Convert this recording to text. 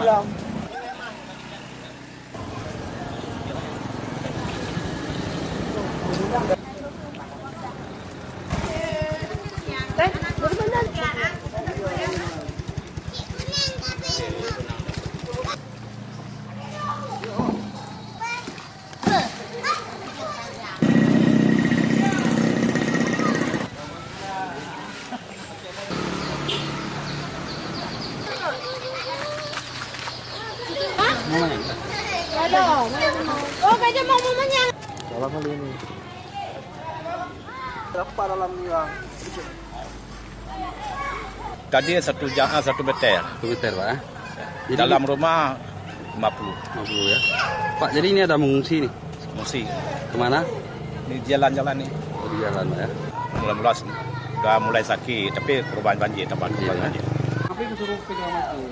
dalam. Ada. Oh, kaya mau mamanya. Dalam kali ini. Berapa dalam ni bang? Tadi 1 meter. 1 meter Pak. Jadi Dalam rumah 50. 50 ya. Pak, jadi ini ada mengungsi nih. Mesti. Kemana? Ini jalan-jalan nih. Oh, di jalan Pak ya. Mula-mula udah mulai sakit, tapi perubahan banjir, tempat perubahan banjir. Apa yang suruh pegang mati?